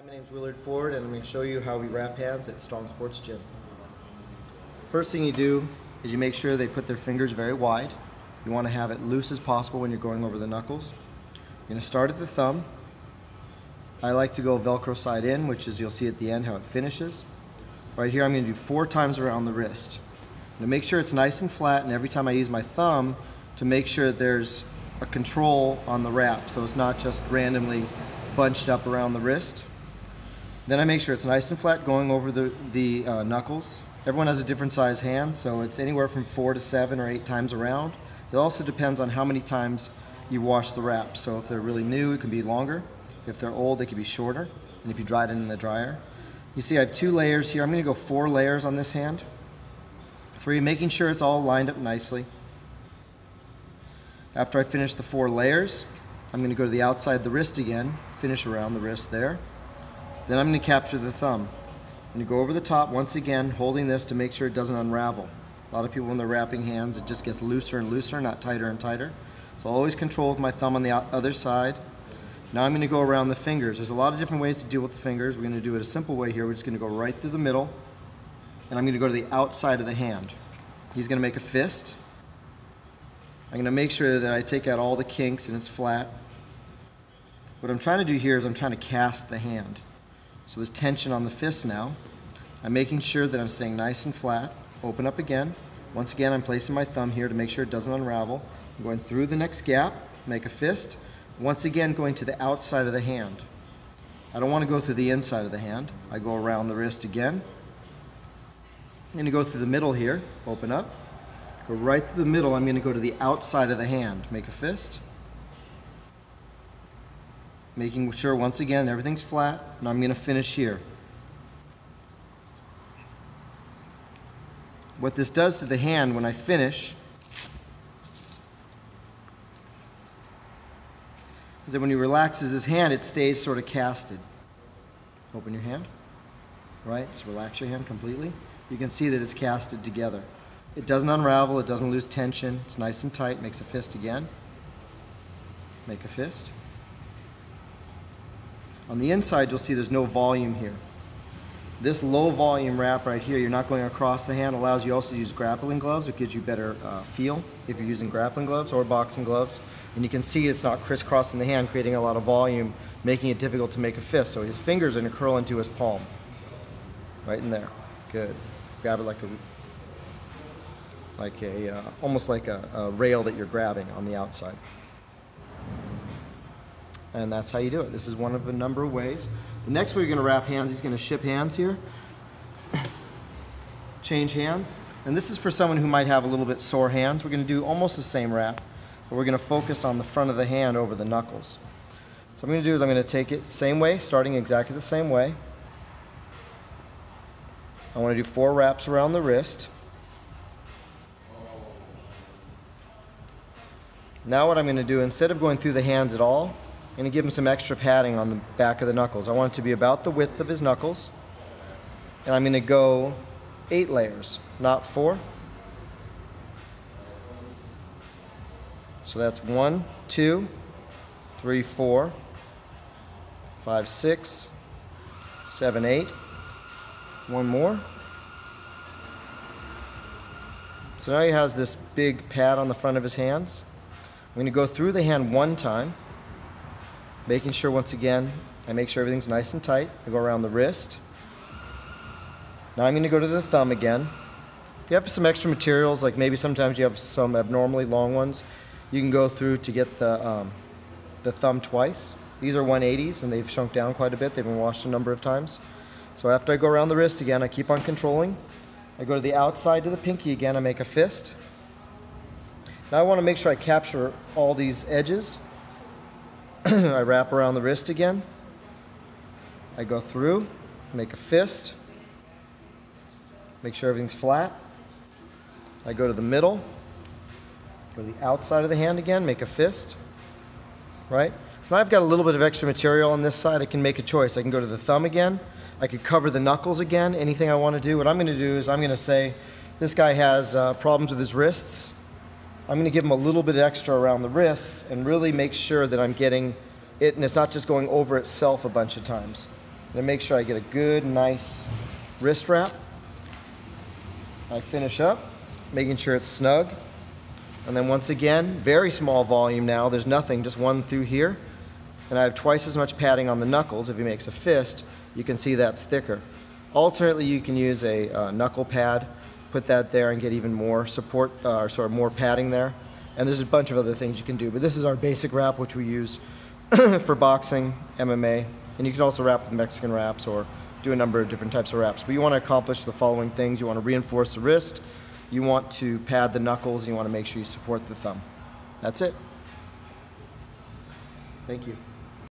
Hi, my name is Willard Ford, and I'm going to show you how we wrap hands at Strong Sports Gym. First thing you do is you make sure they put their fingers very wide. You want to have it loose as possible when you're going over the knuckles. You're going to start at the thumb. I like to go Velcro side in, which is you'll see at the end how it finishes. Right here I'm going to do 4 times around the wrist. I'm going to make sure it's nice and flat, and every time I use my thumb to make sure that there's a control on the wrap, so it's not just randomly bunched up around the wrist. Then I make sure it's nice and flat going over the knuckles. Everyone has a different size hand, so it's anywhere from 4 to 7 or 8 times around. It also depends on how many times you wash the wrap. So if they're really new, it can be longer. If they're old, they can be shorter. And if you dry it in the dryer. You see I have 2 layers here. I'm going to go 4 layers on this hand. 3, making sure it's all lined up nicely. After I finish the 4 layers, I'm going to go to the outside of the wrist again, finish around the wrist there. Then I'm going to capture the thumb. I'm going to go over the top once again, holding this to make sure it doesn't unravel. A lot of people when they're wrapping hands, it just gets looser and looser, not tighter and tighter. So I'll always control with my thumb on the other side. Now I'm going to go around the fingers. There's a lot of different ways to deal with the fingers. We're going to do it a simple way here. We're just going to go right through the middle, and I'm going to go to the outside of the hand. He's going to make a fist. I'm going to make sure that I take out all the kinks and it's flat. What I'm trying to do here is I'm trying to cast the hand. So there's tension on the fist now. I'm making sure that I'm staying nice and flat. Open up again. Once again, I'm placing my thumb here to make sure it doesn't unravel. I'm going through the next gap, make a fist. Once again, going to the outside of the hand. I don't want to go through the inside of the hand. I go around the wrist again. I'm going to go through the middle here, open up. Go right through the middle, I'm going to go to the outside of the hand. Make a fist. Making sure, once again, everything's flat, and I'm going to finish here. What this does to the hand when I finish is that when he relaxes his hand, it stays sort of casted. Open your hand, right? Just relax your hand completely. You can see that it's casted together. It doesn't unravel, it doesn't lose tension, it's nice and tight. Makes a fist again. Make a fist. On the inside, you'll see there's no volume here. This low volume wrap right here, you're not going across the hand, allows you also to use grappling gloves, which gives you better feel if you're using grappling gloves or boxing gloves. And you can see it's not crisscrossing the hand, creating a lot of volume, making it difficult to make a fist. So his fingers are going to curl into his palm. Right in there. Good. Grab it almost like a rail that you're grabbing on the outside. And that's how you do it. This is one of a number of ways. The next way you're going to wrap hands, he's going to ship hands here. Change hands. And this is for someone who might have a little bit sore hands. We're going to do almost the same wrap, but we're going to focus on the front of the hand over the knuckles. So what I'm going to do is I'm going to take it same way, starting exactly the same way. I want to do 4 wraps around the wrist. Now what I'm going to do, instead of going through the hand at all, I'm going to give him some extra padding on the back of the knuckles. I want it to be about the width of his knuckles. And I'm going to go 8 layers, not 4. So that's 1, 2, 3, 4, 5, 6, 7, 8. One more. So now he has this big pad on the front of his hands. I'm going to go through the hand 1 time, making sure once again I make sure everything's nice and tight. I go around the wrist. Now I'm going to go to the thumb again. If you have some extra materials, like maybe sometimes you have some abnormally long ones, you can go through to get the thumb twice. These are 180s and they've shrunk down quite a bit. They've been washed a number of times. So after I go around the wrist again, I keep on controlling. I go to the outside to the pinky again, I make a fist. Now I want to make sure I capture all these edges. I wrap around the wrist again. I go through, make a fist. Make sure everything's flat. I go to the middle. Go to the outside of the hand again, make a fist. Right? So now I've got a little bit of extra material on this side. I can make a choice. I can go to the thumb again. I could cover the knuckles again, anything I want to do. What I'm going to do is I'm going to say, this guy has problems with his wrists. I'm going to give him a little bit extra around the wrists and really make sure that I'm getting it, and it's not just going over itself a bunch of times. And make sure I get a good, nice wrist wrap. I finish up, making sure it's snug. And then once again, very small volume now. There's nothing, just one through here. And I have twice as much padding on the knuckles. If he makes a fist, you can see that's thicker. Alternately, you can use a knuckle pad, put that there and get even more support, or sort of more padding there. And there's a bunch of other things you can do. But this is our basic wrap, which we use for boxing, MMA. And you can also wrap with Mexican wraps or do a number of different types of wraps. But you want to accomplish the following things. You want to reinforce the wrist. You want to pad the knuckles. And you want to make sure you support the thumb. That's it. Thank you.